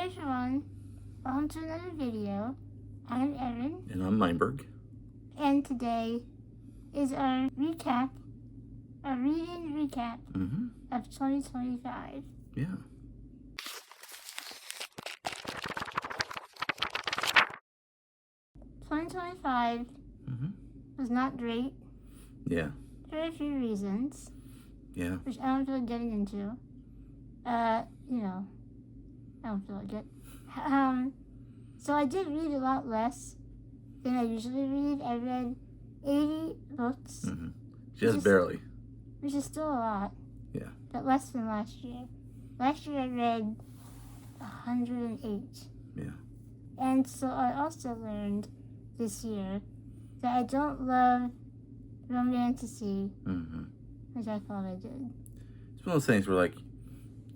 Hi everyone, welcome to another video. I'm Erin, And I'm Meinberg. and today is our reading recap of 2025. Yeah. 2025 was not great Yeah. for a few reasons, Yeah. which I don't feel like getting into. I don't feel like it. So I did read a lot less than I usually read. I read 80 books, Just barely. which is still a lot. Yeah. But less than last year. Last year I read 108. Yeah. And so I also learned this year that I don't love romantasy, which I thought I did. It's one of those things where, like,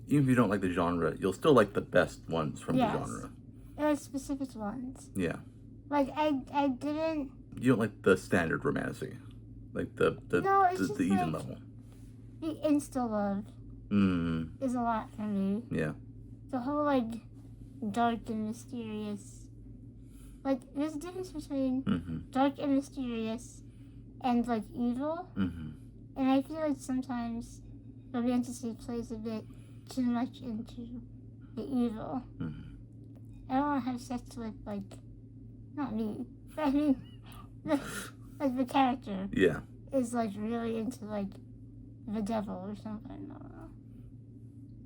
even if you don't like the genre, you'll still like the best ones from the genre. There are specific ones. Yeah. Like, I didn't... You don't like the standard romantasy. Like the even level. The insta-love is a lot for me. Yeah. The whole, like, dark and mysterious. Like, there's a difference between dark and mysterious and, like, evil. And I feel like sometimes romantasy plays a bit too much into the evil. I don't want to have sex with, like, not me, but I mean, the character is, like, really into, like, the devil or something. I don't know.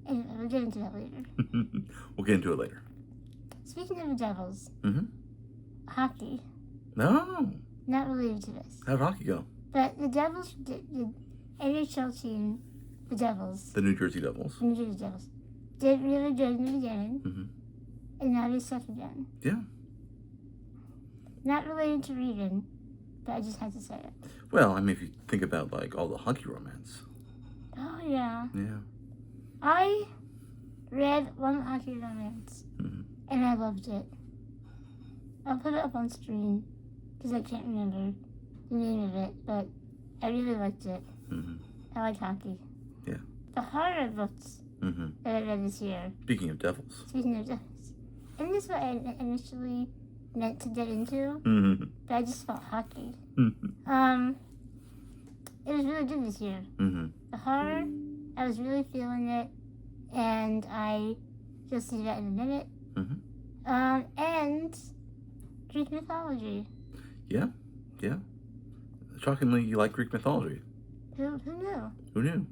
Anyway, we'll get into that later. We'll get into it later. Speaking of the devils, hockey. No. Not related to this. How'd hockey go? But the Devils, the NHL team, the Devils. The New Jersey Devils. The New Jersey Devils. Did really good in the beginning. And now they suck again. Yeah. Not related to reading, but I just had to say it. Well, I mean, if you think about, like, all the hockey romance. Oh, yeah. Yeah. I read one hockey romance, and I loved it. I'll put it up on screen, because I can't remember the name of it, but I really liked it. I like hockey. Yeah. The horror books that I read this year. Speaking of devils. And this is what I initially meant to get into, but I just felt hockey. It was really good this year. The horror, I was really feeling it, and you'll see that in a minute. And Greek mythology. Yeah. Yeah. Shockingly, you like Greek mythology. Who knew? Who knew?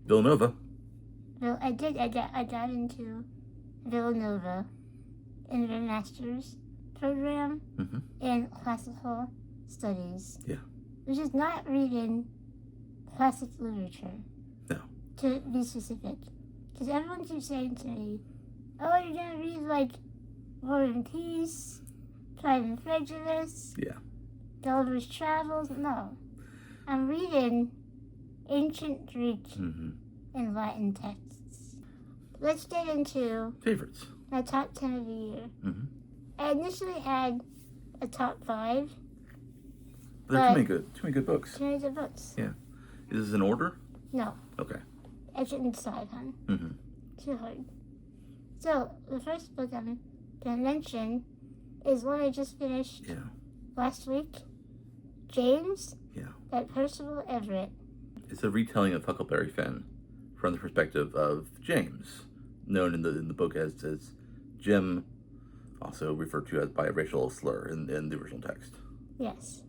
Villanova. Well, I did. I got into Villanova in their master's program in classical studies. Yeah. Which is not reading classic literature. No. To be specific. Because everyone keeps saying to me, oh, you're going to read, like, War and Peace, Pride and Prejudice, Gulliver's Travels. No. I'm reading ancient Greek and Latin texts. Let's get into favorites. My top 10 of the year. I initially had a top 5. But there are too many good books. Too many good books. Yeah. Is this in order? No. Okay. I couldn't decide, hon. Too hard. So, the first book I'm going to mention is one I just finished last week. James by Percival Everett. It's a retelling of Huckleberry Finn from the perspective of James, known in the book as Jim, also referred to as by a racial slur in the original text. Yes.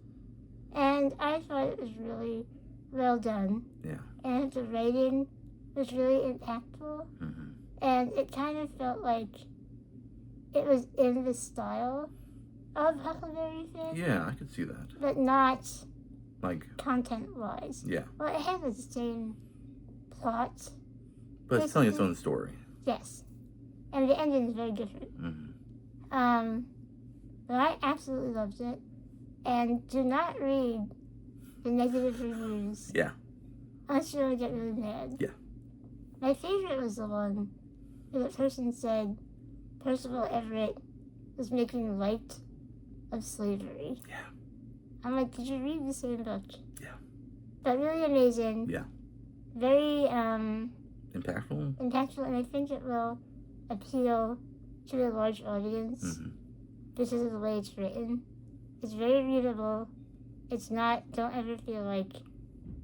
And I thought it was really well done. Yeah. And the writing was really impactful. And it kind of felt like it was in the style of Huckleberry Finn. Yeah, I could see that. But not like content-wise. Yeah. Well, it had the same plot. But it's telling its own story. Yes. And the ending is very different. But I absolutely loved it. And do not read the negative reviews. Yeah. Unless you want to get really mad. Yeah. My favorite was the one where the person said Percival Everett was making light of slavery. Yeah. I'm like, did you read the same book? Yeah. But really amazing. Yeah. Very impactful, and I think it will appeal to a large audience Mm-hmm. because of the way it's written. It's very readable. It's not, don't ever feel like,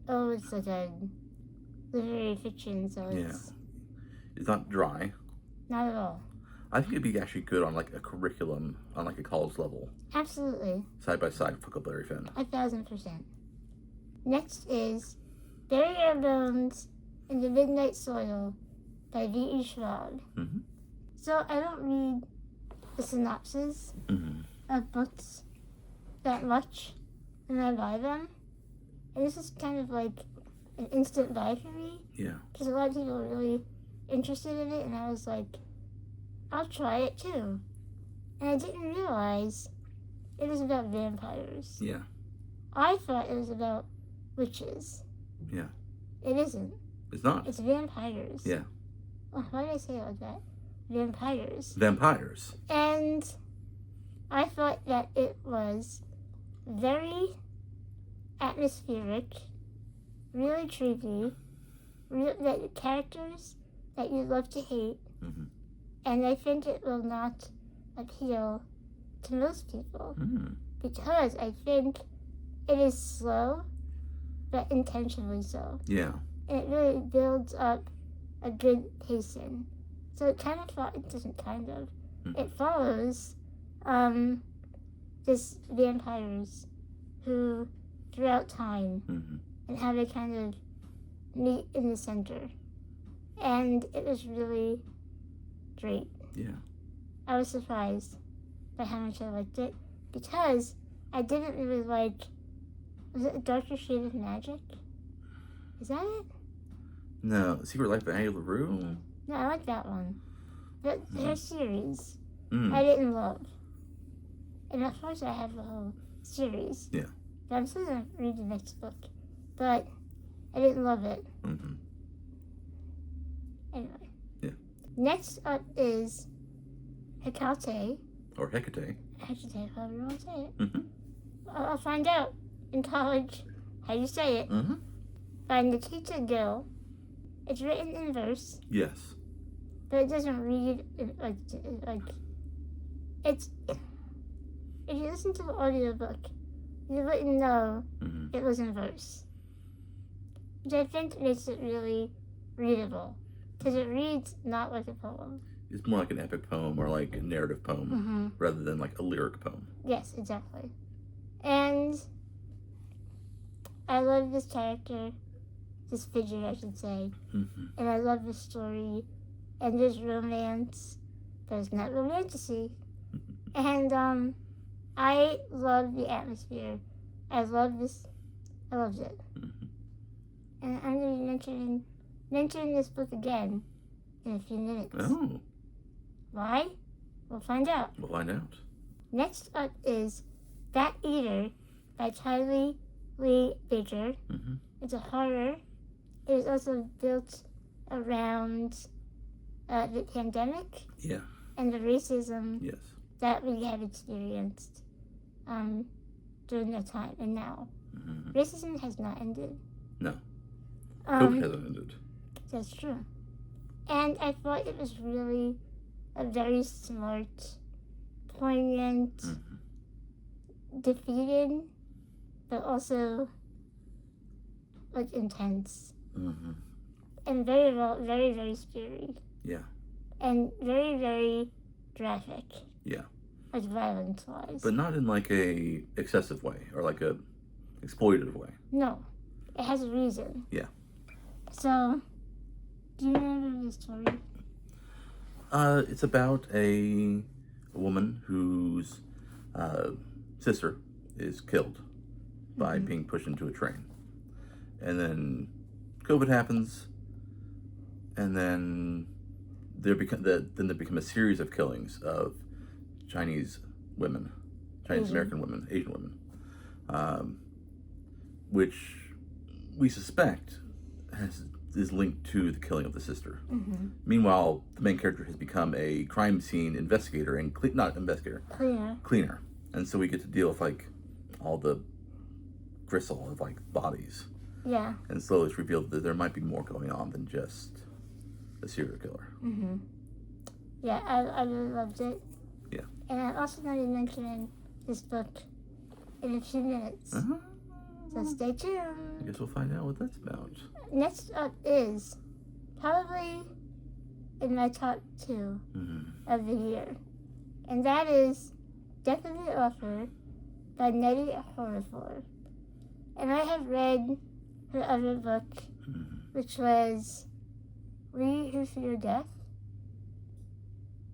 oh, it's like a literary fiction, so it's It's not dry. not at all. I think it'd be actually good on like a curriculum on like a college level, Absolutely. side by side, with Huckleberry Finn. 1,000%. Next is Bury Our Bones in the Midnight Soil by V.E. Schwab. Mm-hmm. So I don't read the synopses Mm-hmm. of books that much when I buy them. And this is kind of like an instant buy for me Yeah. because a lot of people are really interested in it, and I was like, I'll try it too. And I didn't realize it was about vampires. Yeah. I thought it was about witches. Yeah. It isn't. It's not. It's vampires. Yeah. Oh, why did I say it like that? Vampires. Vampires. And I thought that it was very atmospheric, really creepy, the characters that you love to hate, Mm-hmm. and I think it will not appeal to most people Mm. because I think it is slow, but intentionally so. Yeah. And it really builds up a good pacing. So it kind of it doesn't kind of. Mm. It follows this vampires who throughout time Mm-hmm. and how they kind of meet in the center. And it was really great. Yeah. I was surprised by how much I liked it because I didn't really like, was it A Darker Shade of Magic? Is that it? No. Secret Life of Annie LaRue? No, I like that one. But her series, Mm. I didn't love. And of course I have the whole series. Yeah. But I'm still going to read the next book. But I didn't love it. Mm-hmm. Anyway. Yeah. Next up is Hecate. Or Hecate. Hecate, however you want to say it. Mm-hmm. I'll find out in college how you say it. Mm-hmm. By Nikita Gill. It's written in verse, Yes. but it doesn't read like it's. If you listen to the audiobook, you wouldn't know Mm-hmm. it was in verse, which I think makes it really readable because it reads not like a poem. It's more like an epic poem or like a narrative poem Mm-hmm. rather than like a lyric poem. Yes, exactly. And I love this character, this figure, I should say. Mm-hmm. And I love the story. And there's romance, but it's not romanticy. And I love the atmosphere. I loved it. Mm-hmm. And I'm going to be mentioning this book again in a few minutes. Oh, Why? We'll find out. we'll find out. Next up is Bat Eater by Tylee Lee Baker. Mm-hmm. It's a horror. It is also built around the pandemic Yeah. and the racism Yes. that we have experienced during that time and now. Mm-hmm. Racism has not ended. No. COVID Um, hasn't ended. that's true. And I thought it was really a very smart, poignant, Mm-hmm. defeating, but also like intense Mm-hmm. and very, very, very scary. Yeah. And very, very graphic. Yeah. Like violence-wise. But not in like a excessive way or like a exploitative way. No, it has a reason. Yeah. So, do you remember the story? It's about a woman whose sister is killed by Mhm. being pushed into a train, and then COVID happens, and then there become a series of killings of Chinese women, Chinese American women, Asian women, which we suspect is linked to the killing of the sister. Mm-hmm. Meanwhile, the main character has become a crime scene investigator and cleaner, and so we get to deal with like all the gristle of like bodies, Yeah. and slowly it's revealed that there might be more going on than just a serial killer. Mm-hmm. Yeah, I really loved it. Yeah. And I'm also going to be mentioning this book in a few minutes. So stay tuned. I guess we'll find out what that's about. Next up is probably in my top 2 of the year. And that is Death of the Author by Nettie Horriford. And I have read her other book, which was We Who Fear Death.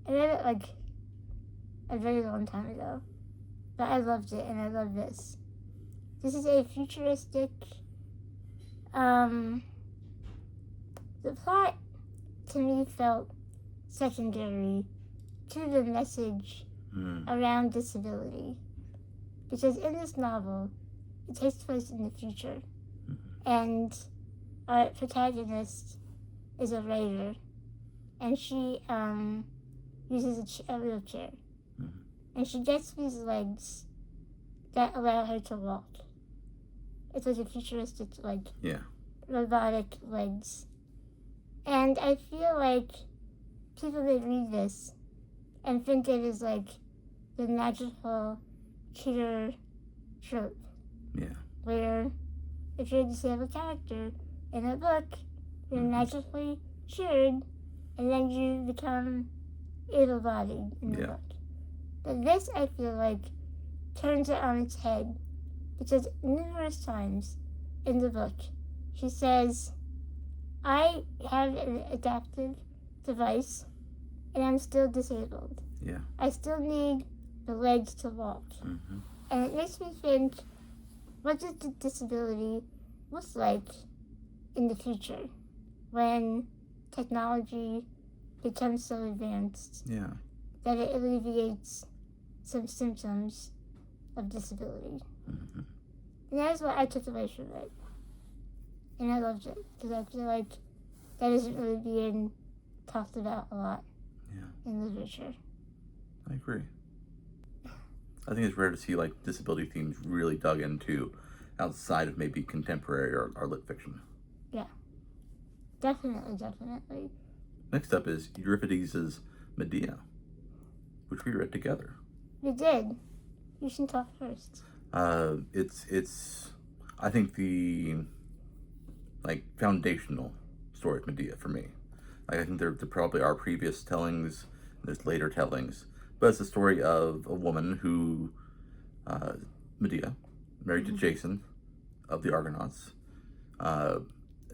I read it like a very long time ago, but I loved it, and I love this. This is a futuristic, the plot to me felt secondary to the message around disability. Because in this novel, it takes place in the future, and our protagonist is a writer, and she uses a wheelchair, and she gets these legs that allow her to walk. It's like a futuristic, like, robotic legs. And I feel like people that read this and think it is like the magical cure trope. Yeah. Where if you're a disabled character in a book, you're magically cured, and then you become able-bodied in the book. But this, I feel like, turns it on its head, because numerous times in the book, she says, I have an adaptive device, and I'm still disabled. Yeah. I still need the legs to walk. And it makes me think, what does the disability look like in the future when technology becomes so advanced that it alleviates some symptoms of disability? And that is what I took away from it. And I loved it, because I feel like that isn't really being talked about a lot in literature. I agree. I think it's rare to see like disability themes really dug into outside of maybe contemporary or lit fiction. Yeah. Definitely. Next up is Euripides' Medea, which we read together. We did. You should talk first. It's I think the like foundational story of Medea for me. Like, I think there probably are previous tellings, there's later tellings, but it's the story of a woman who, Medea, married to Jason of the Argonauts,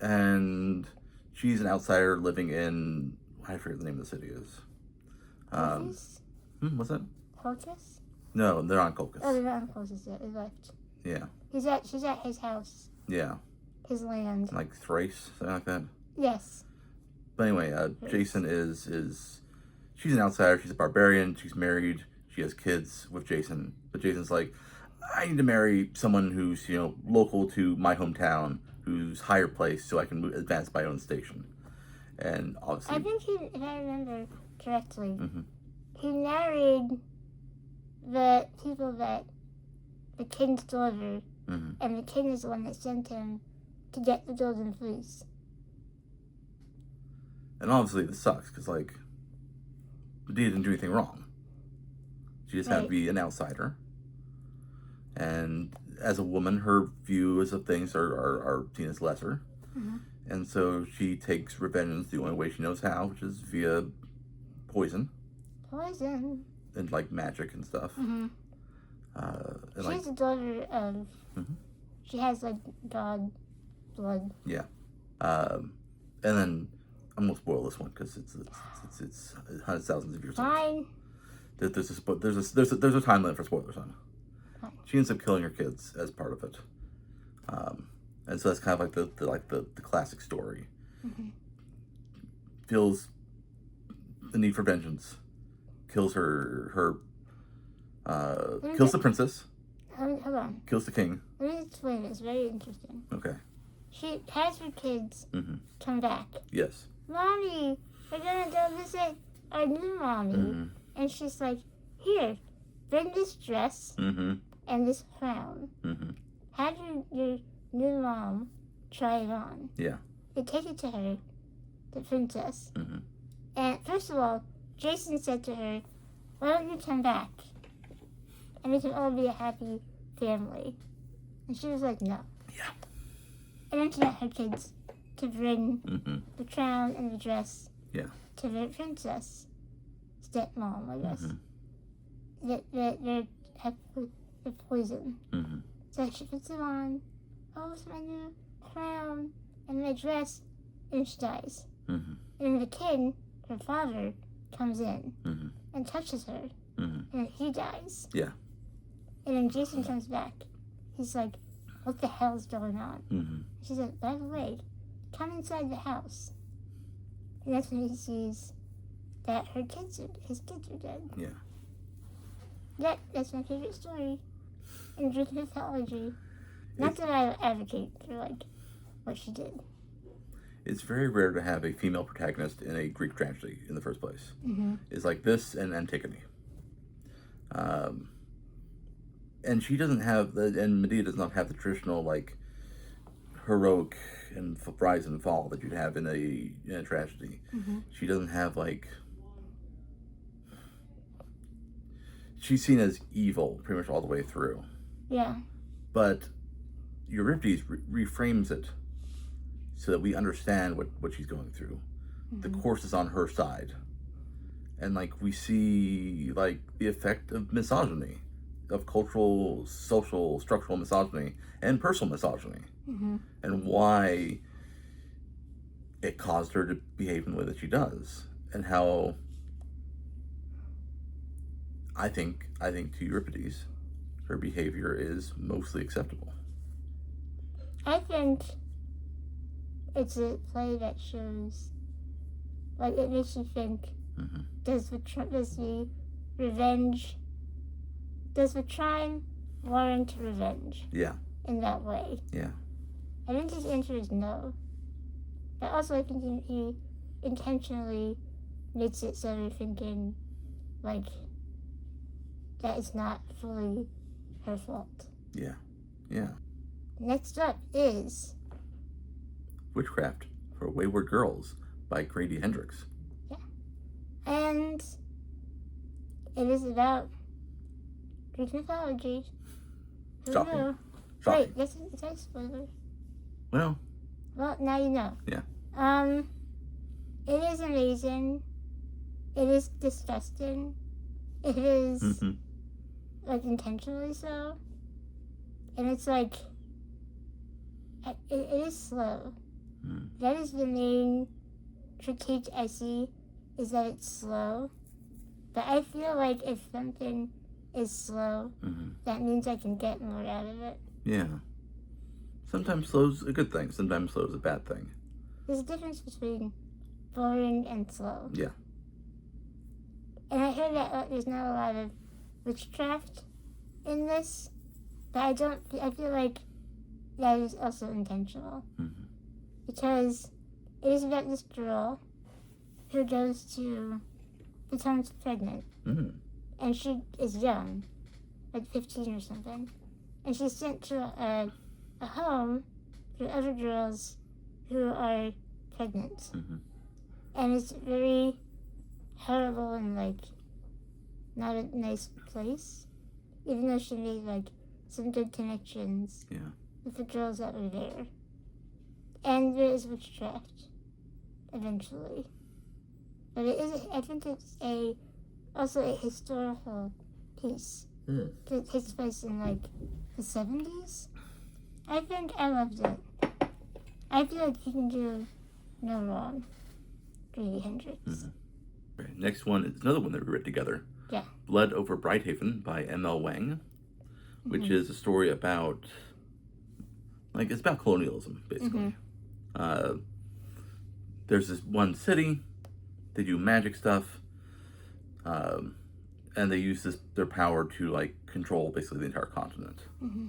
and she's an outsider living in, I forget the name of the city is. What's that? Colchis? No, they're on Colchis. Oh, they're not on Colchis yet. They left. Yeah. She's at his house. Yeah. His land. Like Thrace, something like that. Yes. But anyway, Jason is she's an outsider. She's a barbarian. She's married. She has kids with Jason. But Jason's like, I need to marry someone who's, local to my hometown, who's higher placed, so I can advance my own station. And obviously, I think if I remember correctly, he married the people that the king's daughter, and the king is the one that sent him to get the golden fleece. And obviously this sucks, because, like, Medea didn't do anything wrong. She just had to be an outsider. And as a woman, her views of things are seen as lesser. And so she takes revenge the only way she knows how, which is via poison. Poison? And, like, magic and stuff. And she's the daughter of... She has, like, god blood. Yeah. And then... I'm gonna spoil this one because it's hundreds, thousands of years old. Fine. There's a time limit for spoilers on it. She ends up killing her kids as part of it, and so that's kind of like the classic story. Feels the need for vengeance, kills kills the princess. Hold on. Kills the king. Let me explain. It's very interesting. Okay. She has her kids come back. Yes. Mommy, we're gonna go visit our new mommy. And she's like, here, bring this dress and this crown. Have your new mom try it on. Yeah. They take it to her, the princess. And first of all, Jason said to her, "Why don't you come back? And we can all be a happy family." And she was like, "No." Yeah. And then she got her kids to bring Mm-hmm. the crown and the dress Yeah. to the princess, stepmom, I guess. Mm-hmm. They have the poison. Mm-hmm. So she puts it on. "Oh, it's my new crown and my dress," and she dies. Mm-hmm. And then the king, her father, comes in Mm-hmm. and touches her, Mm-hmm. and he dies. Yeah. And then Jason comes back. He's like, "What the hell's going on?" Mm-hmm. She said, "By the way, come inside the house." And that's when he sees that his kids are dead. Yeah. Yeah, that's my favorite story in Greek mythology. Not that I advocate for like what she did. It's very rare to have a female protagonist in a Greek tragedy in the first place. Mm-hmm. It's like this and Antigone. And she doesn't have and Medea does not have the traditional like heroic and rise and fall that you'd have in a tragedy. Mm-hmm. She doesn't have like. She's seen as evil pretty much all the way through. Yeah. But Euripides reframes it so that we understand what she's going through. Mm-hmm. The course is on her side. And like we see like the effect of misogyny, of cultural, social, structural misogyny, and personal misogyny. Mm-hmm. And why it caused her to behave in the way that she does. And how I think to Euripides, her behavior is mostly acceptable. I think it's a play that shows, like, it makes you think, Mm-hmm. does the crime warrant revenge? Yeah. In that way? Yeah. I think his answer is no. But also I think he intentionally makes it so you're thinking, like, that it's not fully her fault. Yeah. Yeah. Next up is Witchcraft for Wayward Girls by Grady Hendrix. And it is about Greek mythology. Who Shocking. knew? Shocking. Wait, is that a spoiler? Well, Now you know. Yeah. It is amazing. It is disgusting. It is mm-hmm. like intentionally so. And it's like it is slow. Mm. That is the main critique I see, is that it's slow. But I feel like if something is slow, Mm-hmm. that means I can get more out of it. Yeah. Sometimes slow's a good thing. Sometimes slow's a bad thing. There's a difference between boring and slow. Yeah. And I heard that there's not a lot of witchcraft in this, but I feel like that is also intentional. Mm-hmm. Because it is about this girl who becomes pregnant. Mm-hmm. And she is young, like 15 or something. And she's sent to a home for other girls who are pregnant. Mm-hmm. And it's very horrible and, like, not a nice place. Even though she made, like, some good connections with the girls that were there. And there is witchcraft, eventually. But I think it's also a historical piece. Mm. It takes place in, like, the 70s. I think I loved it. I feel like he can do no wrong. Grady Hendrix. Mm-hmm. Right. Next one is another one that we read together. Yeah. Blood Over Brighthaven by M.L. Wang, which Mm-hmm. is a story about, like, it's about colonialism, basically. Mm-hmm. There's this one city, they do magic stuff, and they use their power to, like, control basically the entire continent. Mm-hmm.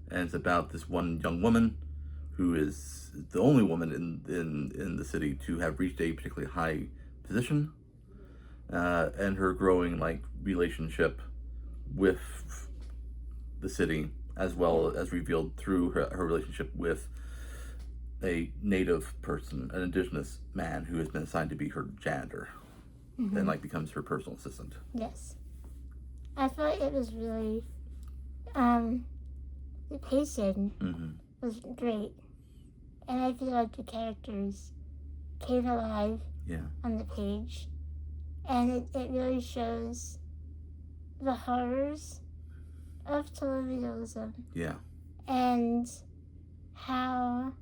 And it's about this one young woman who is the only woman in the city to have reached a particularly high position, and her growing, like, relationship with the city, as well as revealed through her relationship with a native person, an indigenous man who has been assigned to be her janitor. and like becomes her personal assistant. Yes. I thought it was really, the pacing was great. And I feel like the characters came alive on the page. And it really shows the horrors of televisionism. Yeah. And how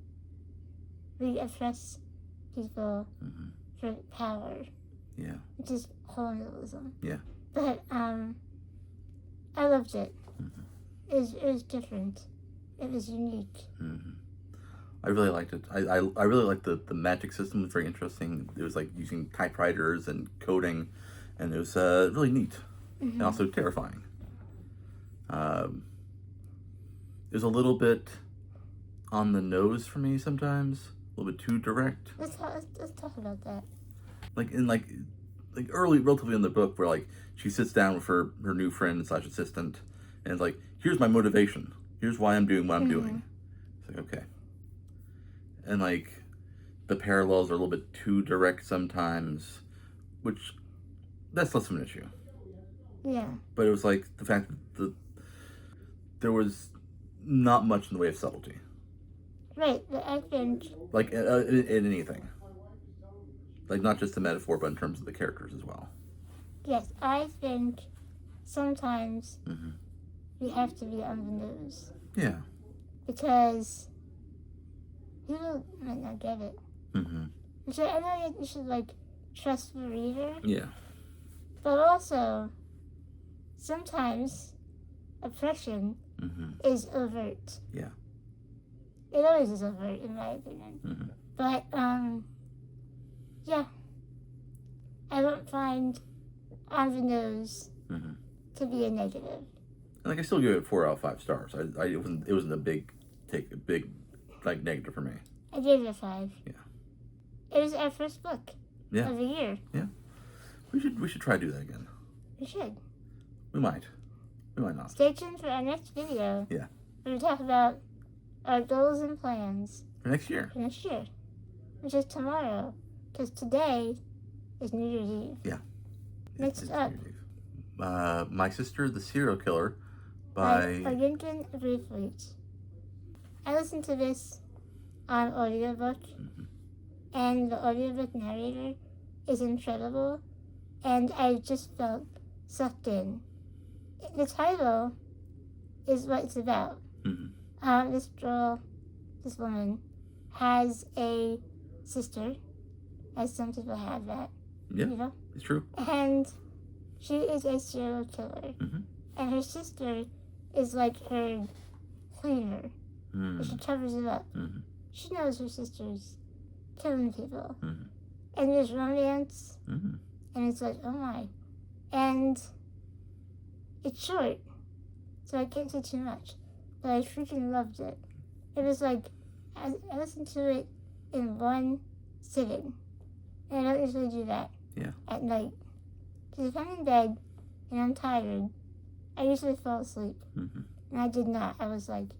we oppress people for power. Yeah. Which is colonialism. Yeah. But I loved it. It was different. It was unique. I really liked it. I really liked the magic system. It was very interesting. It was like using typewriters and coding, and it was really neat and also terrifying. It was a little bit on the nose for me sometimes, a little bit too direct. Let's talk about that. Like in like early, relatively in the book, where like she sits down with her new friend / assistant, and it's like, here's my motivation. Here's why I'm doing what I'm doing. It's like, okay. And like the parallels are a little bit too direct sometimes, which that's less of an issue. Yeah. But it was like the fact that there was not much in the way of subtlety. Right, but I think... Like in anything. Like not just the metaphor, but in terms of the characters as well. Yes, I think sometimes we have to be on the nose. Yeah. Because people might not get it. So I know you should like trust the reader. Yeah. But also, sometimes oppression is overt. Yeah. It always is overt, in my opinion. But yeah, I don't find on the nose to be a negative. And like I still give it 4 out of 5 stars. It wasn't a big like negative for me. I gave it a 5. Yeah. It was our first book of the year. Yeah. We should try to do that again. We should. We might. We might not. Stay tuned for our next video. Yeah. We're going to talk about our goals and plans. For next year. For next year. Which is tomorrow. Because today is New Year's Eve. Yeah. Next up. My Sister, the Serial Killer by Lincoln Braithwaite. I listened to this on audiobook. And the audiobook narrator is incredible. And I just felt sucked in. The title is what it's about. This woman, has a sister, as some people have that. Yeah, you know? It's true. And she is a serial killer. And her sister is like her cleaner. She covers it up. She knows her sister's killing people. And there's romance. And it's like, oh my. And it's short, so I can't say too much. But I freaking loved it. It was like, I listened to it in one sitting. And I don't usually do that at night. Because if I'm in bed and I'm tired, I usually fall asleep. And I did not. I was like,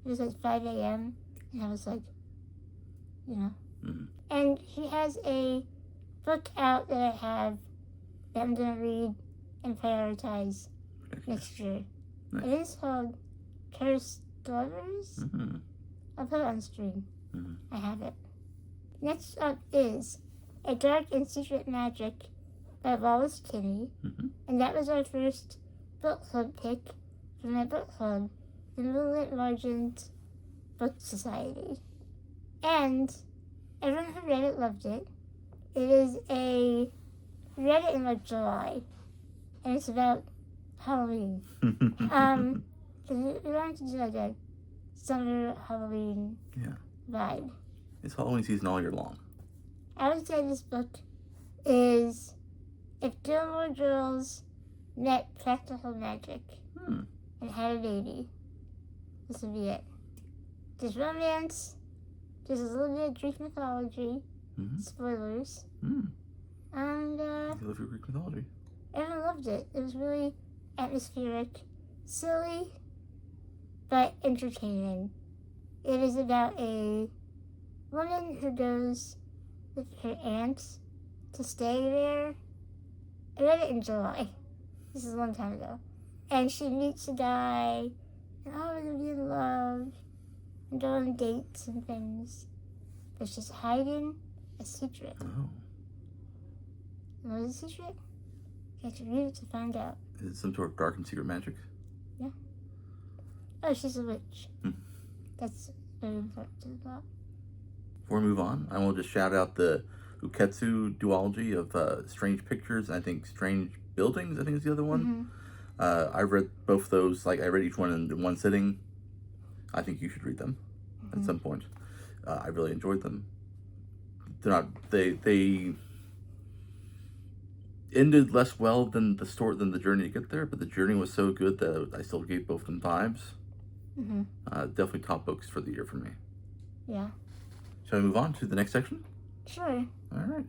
it was like 5 a.m. And I was like, you know. And she has a book out that I have that I'm going to read and prioritize next year. Nice. It is called Cursed Daughters. I'll put it on screen. I have it. Next up is A Dark and Secret Magic by Wallace Kinney. And that was our first book club pick from my book club, the Moonlit Margins Book Society. And everyone who read it loved it. It is we read it in like July. And it's about Halloween. We wanted to do like a summer Halloween vibe. It's Halloween season all year long. I would say this book is if Gilmore Girls met practical magic and had a baby. This would be it. There's romance. There's a little bit of Greek mythology. Spoilers. And I love your Greek mythology. Everyone loved it. It was really atmospheric, silly, but entertaining. It is about a woman who goes with her aunt to stay there I read it in July. This is a long time ago. And she meets a guy, and they're gonna be in love, and go on dates and things. But she's hiding a secret. Oh. And what is the secret? You have to read it to find out. Is it some sort of dark and secret magic? Yeah. Oh, she's a witch. Hmm. That's very important to the plot. Before we move on, I will just shout out the Uketsu duology of Strange Pictures and I think Strange Buildings, I think is the other one. I read both those, like I read each one in one sitting. I think you should read them at some point. I really enjoyed them. They're not, they ended less well than the journey to get there, but the journey was so good that I still gave both them 5s. Definitely top books for the year for me. Yeah. Shall we move on to the next section? Sure. All right.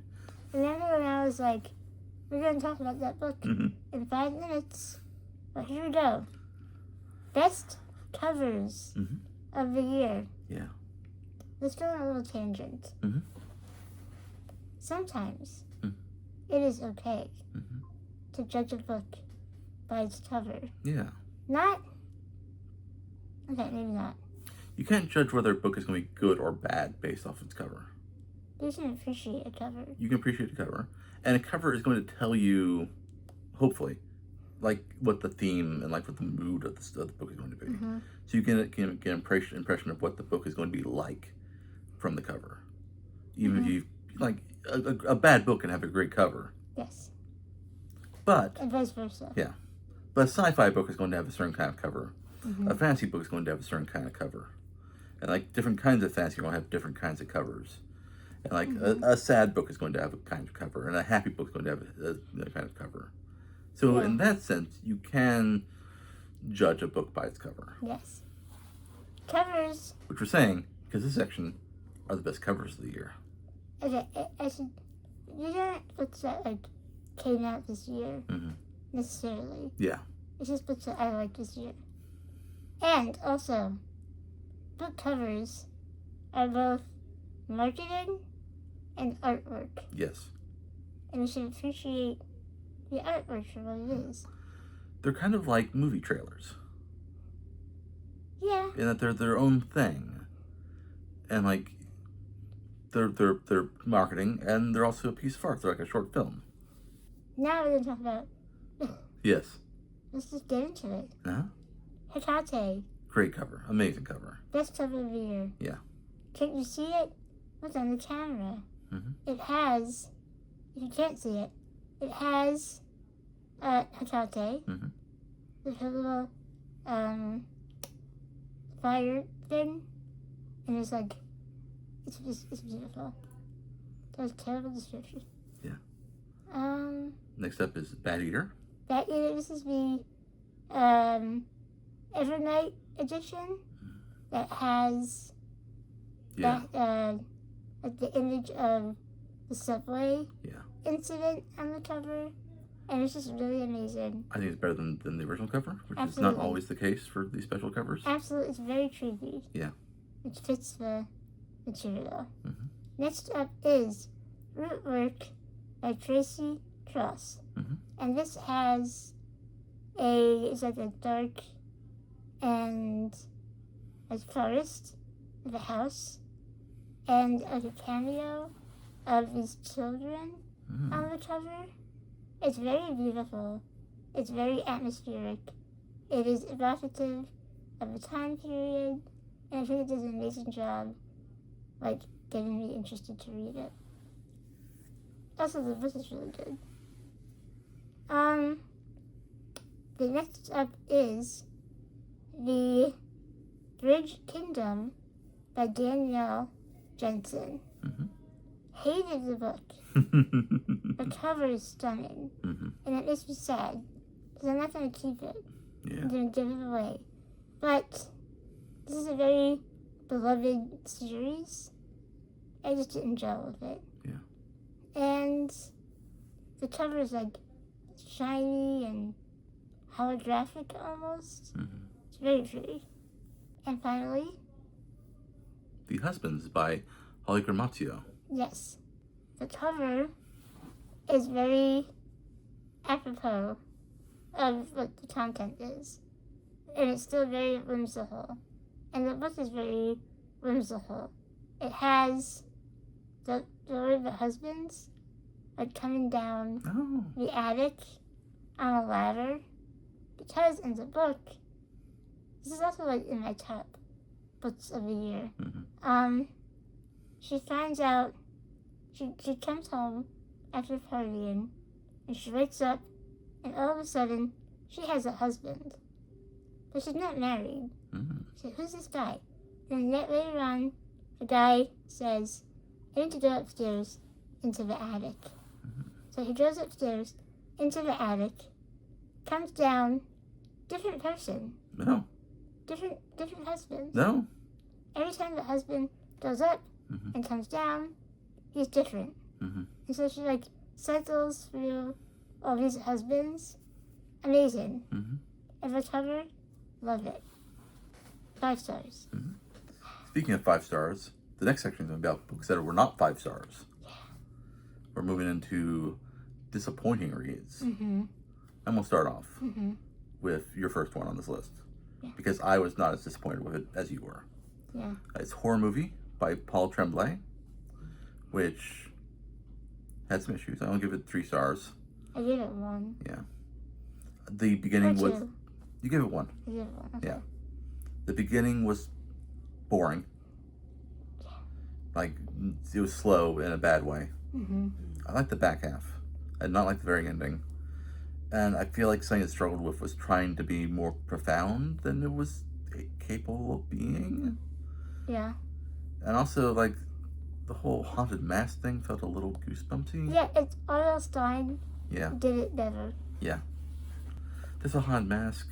Remember when I was like, we're going to talk about that book in 5 minutes? Well, here we go. Best covers of the year. Yeah. Let's go on a little tangent. Sometimes it is okay to judge a book by its cover. Yeah. Not... Okay, maybe not. You can't judge whether a book is going to be good or bad based off its cover. You can appreciate a cover. You can appreciate the cover. And a cover is going to tell you, hopefully, like what the theme and like what the mood of the book is going to be. So you can get an impression of what the book is going to be like from the cover. Even if you, like, a bad book can have a great cover. Yes. But... And vice versa. Yeah. But a sci-fi book is going to have a certain kind of cover. A fantasy book is going to have a certain kind of cover. And like different kinds of fantasy are going to have different kinds of covers. And like a sad book is going to have a kind of cover, and a happy book is going to have a kind of cover. So in that sense, you can judge a book by its cover. Yes. Covers. Which we're saying, because this section are the best covers of the year. Okay, I should. You don't books that like came out this year necessarily. Yeah. It's just books that I like this year. And also, book covers are both marketing and artwork. Yes. And we should appreciate the artwork for what it is. They're kind of like movie trailers. Yeah. In that they're their own thing. And like they're marketing and they're also a piece of art. They're like a short film. Now we're gonna talk about Yes. let's just get into it. Hecate. Great cover. Amazing cover. Best cover of the year. Yeah. Can you see it? What's on the camera? It has, if you can't see it, it has Hecate with her little fire thing, and it's like, it's beautiful. That was terrible description. Yeah. Next up is Bad Eater. Bad Eater, this is the Evernight edition that has like the image of the subway incident on the cover, and it's just really amazing. I think it's better than the original cover, which Absolutely. is not always the case for these special covers. Absolutely, it's very creepy. Yeah. Which fits the material. Next up is Rootwork by Tracy Cross. And this has it's like a dark and a forest with a house and like a cameo of these children on the cover. It's very beautiful. It's very atmospheric. It is evocative of the time period, and I think it does an amazing job, like, getting me interested to read it. Also, the book is really good. The next up is The Bridge Kingdom by Danielle Jensen. Hated the book. The cover is stunning. And it makes me sad, because I'm not going to keep it. Yeah. I'm going to give it away. But this is a very beloved series. I just didn't gel with it. Yeah. And the cover is like shiny and holographic almost. It's very pretty. And finally, The Husbands by Holly Gramazio. yes, the cover is very apropos of what the content is. And it's still very whimsical. And the book is very whimsical. It has the story of the husbands like coming down Oh. the attic on a ladder. Because in the book, this is also like in my top books of the year. Mm-hmm. She finds out, she comes home after partying, and she wakes up, and all of a sudden, she has a husband. But she's not married. Mm-hmm. So who's this guy? And then later on, the guy says, I need to go upstairs into the attic. Mm-hmm. So he goes upstairs into the attic, comes down, different person, No. different husband. No. Every time the husband goes up Mm-hmm. and comes down, he's different. Mm-hmm. And so she like cycles through all these husbands. Amazing. Mm-hmm. Ever cover? Love it. 5 stars. Mm-hmm. Speaking of 5 stars, the next section is about books that were not 5 stars. Yeah. We're moving into disappointing reads. Mm-hmm. And we'll start off Mm-hmm. with your first one on this list. Yeah. Because I was not as disappointed with it as you were. Yeah. It's Horror Movie by Paul Tremblay, which had some issues. I only give it 3 stars. I give it 1. The beginning Or was... 2. You give it 1. I give it 1. Okay. Yeah. The beginning was boring. Yeah. Like, it was slow in a bad way. Mm-hmm. I liked the back half. I did not like the very ending. And I feel like something it struggled with was trying to be more profound than it was capable of being. Yeah. And also, like, the whole haunted mask thing felt a little goosebumpy. Yeah, it's R.L. Stein Yeah. did it better. There's a haunted mask.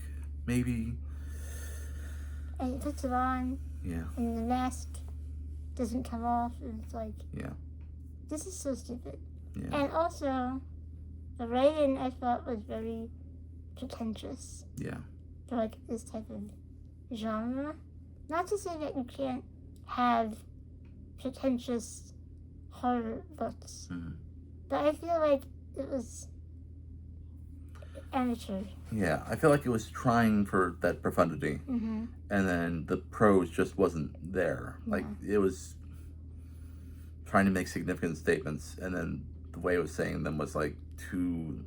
Maybe. And he puts it on, Yeah. and the mask doesn't come off, and it's like, Yeah. this is so stupid. Yeah. And also, the writing I thought was very pretentious Yeah. for like this type of genre. Not to say that you can't have pretentious horror books, Mhm. but I feel like it was amateur. Yeah. I feel like it was trying for that profundity. Mm-hmm. And then the prose just wasn't there. Like, it was trying to make significant statements, and then the way it was saying them was like too.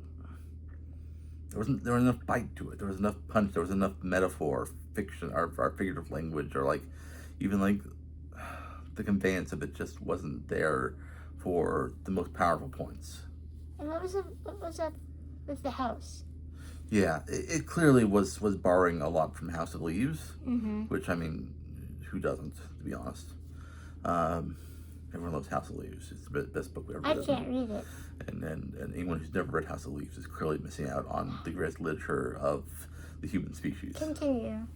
There was enough bite to it. There was enough punch. There was enough metaphor, fiction, or figurative language, or like even like the conveyance of it just wasn't there for the most powerful points. And what was up with the house? Yeah, it clearly was borrowing a lot from House of Leaves, Mm-hmm. which, I mean, who doesn't, to be honest? Everyone loves House of Leaves. It's the best book we ever I read. can't read it. And anyone who's never read House of Leaves is clearly missing out on the greatest literature of the human species. Continue.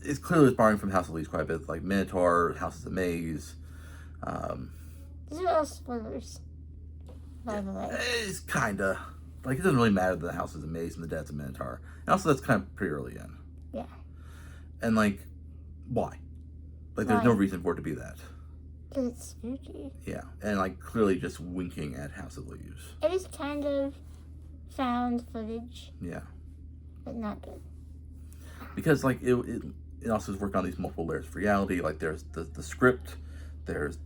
It's clearly borrowing from House of Leaves quite a bit, like Minotaur, House of the Maze. These are all spoilers, by the way. It's kind of... Like, it doesn't really matter that the house is a maze and the dad's a Minotaur. And also, that's kind of pretty early in. Yeah. And, like, why? Like, there's no Why? reason for it to be that. Because it's spooky. Yeah. And, like, clearly just winking at House of Leaves. It is kind of found footage, Yeah. but not good. Because, like, it also is working on these multiple layers of reality. Like, there's the script, there's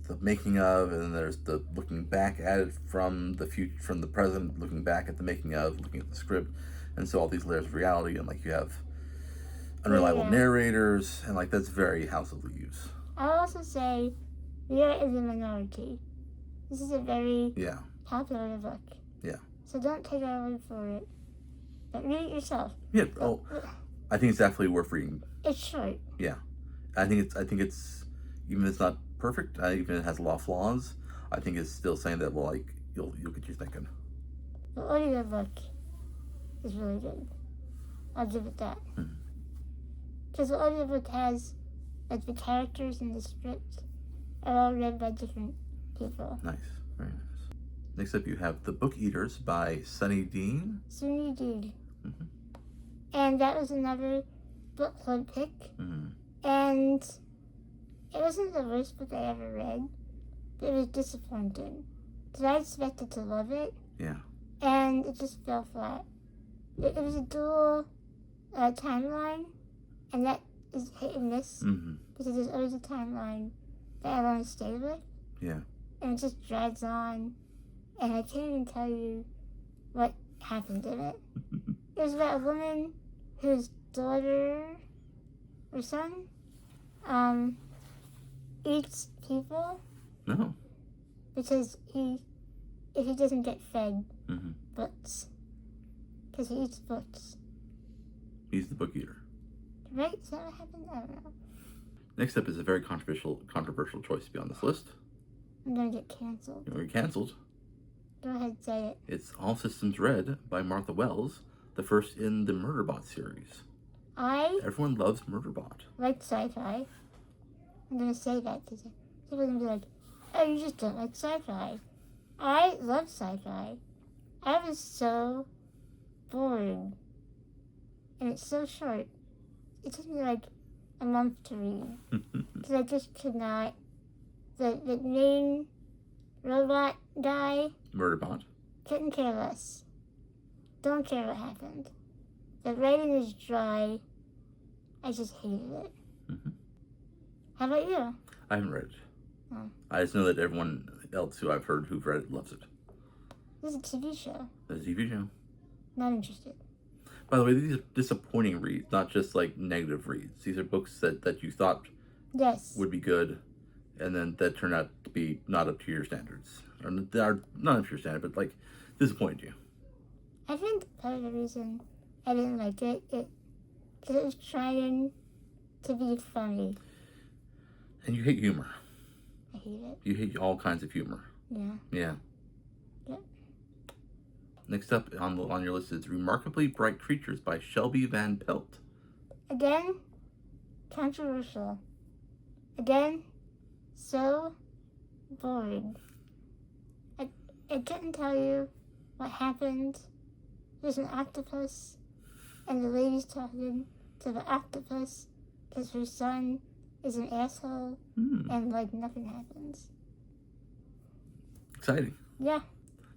the making of, and then there's the looking back at it from the future, from the present, looking back at the making of, looking at the script. And so all these layers of reality, and, like, you have unreliable narrators, and, like, that's very House of Leaves. I'll also say, Vera is a minority. This is a very Yeah. popular book. Yeah. So don't take our word for it, but read it yourself. Yeah. Oh, I think it's definitely worth reading. It's short. I think it's even if it's not perfect, even if it has a lot of flaws, I think it's still saying that, well, like, you'll get you thinking. The audiobook is really good. I'll give it that. Because the audiobook has, like, the characters in the script are all read by different people. Nice. Very nice. Next up, you have The Book Eaters by Sunny Dean. Sunny Dean. Mhm. And that was another book club pick. Mm-hmm. And it wasn't the worst book I ever read, but it was disappointing. Because I expected to love it. Yeah. and it just fell flat. It was a dual timeline, and that is hit and miss because there's always a timeline that I want to stay with. Yeah. And it just drags on, and I can't even tell you what happened in it. It was about a woman whose daughter or son eats people No. because if he doesn't get fed books, because he eats books. He's the book eater. Right? Is that what happened? I don't know. Next up is a very controversial choice to be on this list. I'm gonna get canceled. You're going to be canceled. Go ahead, say it. It's All Systems Red by Martha Wells, the first in the Murderbot series. Everyone loves Murderbot. Like sci-fi. I'm gonna say that because people are gonna be like, "Oh, you just don't like sci-fi." I love sci-fi. I was so bored, and it's so short. It took me like a month to read because I just could not. The main robot guy, Murderbot. couldn't care less. Don't care what happened. The writing is dry. I just hated it. How about you? I haven't read it. Oh. I just know that everyone else who I've heard who've read it loves it. This is a TV show. The TV show. Not interested. By the way, these are disappointing reads, not just like negative reads. These are books that you thought Yes. would be good, and then that turned out to be not up to your standards. Or they are not up to your standard, but like disappointed you. I think part of the reason I didn't like it, because it was trying to be funny. And you hate humor. I hate it. You hate all kinds of humor. Yeah. Yeah. Yep. Next up on your list is Remarkably Bright Creatures by Shelby Van Pelt. Again, controversial. Again, so boring. I couldn't tell you what happened. There's an octopus, and the lady's talking to the octopus because her son is an asshole, and like nothing happens. Exciting. Yeah.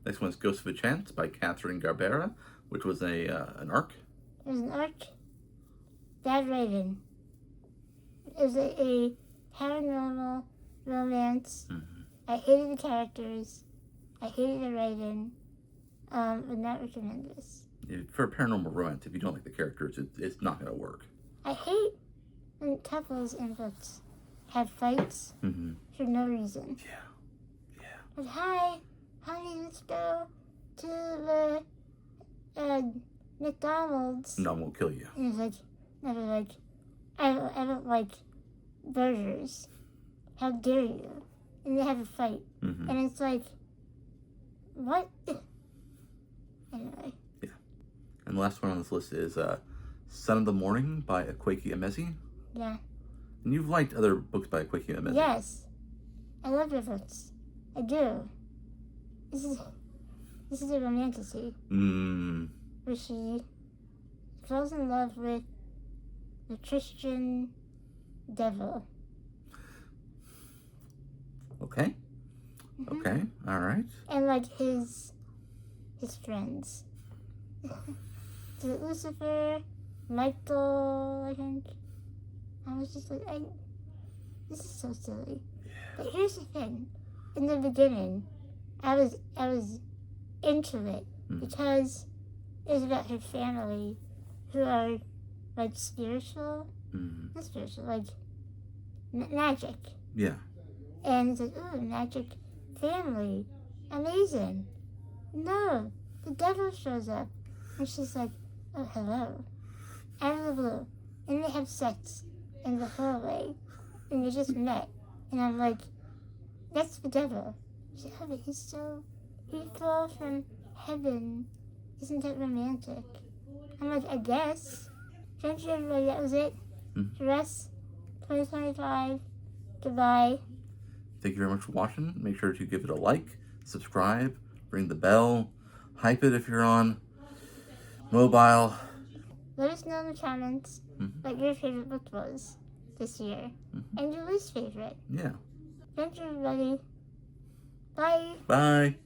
Next one is Ghost of a Chance by Catherine Garbera, which was an arc. It was an arc. Bad writing. It was a paranormal romance. I hated the characters. I hated the writing. Would not recommend this. For a paranormal romance, if you don't like the characters, it's not going to work. I hate when couples in books have fights for no reason. Yeah. Like, hi, honey, let's go to the McDonald's. No one will kill you. And it's like, never like, I don't like burgers. How dare you? And they have a fight. And it's like, what? Anyway. Yeah. And the last one on this list is Son of the Morning by Akwaeke Emezi. Yeah. And you've liked other books by Akwaeke Emezi. Yes. I love her books. I do. This is a romantasy. Where she falls in love with the Christian devil. Okay. Okay. All right. And like his friends. Is it Lucifer? Michael, I think. I was just like, this is so silly. But here's the thing. In the beginning, I was into it because it was about her family who are like spiritual. Not spiritual, like magic. Yeah. And it's like, ooh, magic family. Amazing. No, the devil shows up. And she's like, oh, hello. Out of the blue. And they have sex in the hallway. And they just met. And I'm like, that's the devil. She's like, oh, but he fell from heaven. Isn't that romantic? I'm like, I guess. Thank you, everybody. That was it. For us, 2025. Goodbye. Thank you very much for watching. Make sure to give it a like, subscribe, ring the bell, hype it if you're on mobile. Let us know in the comments what your favorite book was this year. And your least favorite. Yeah. Thank you, everybody. Bye. Bye.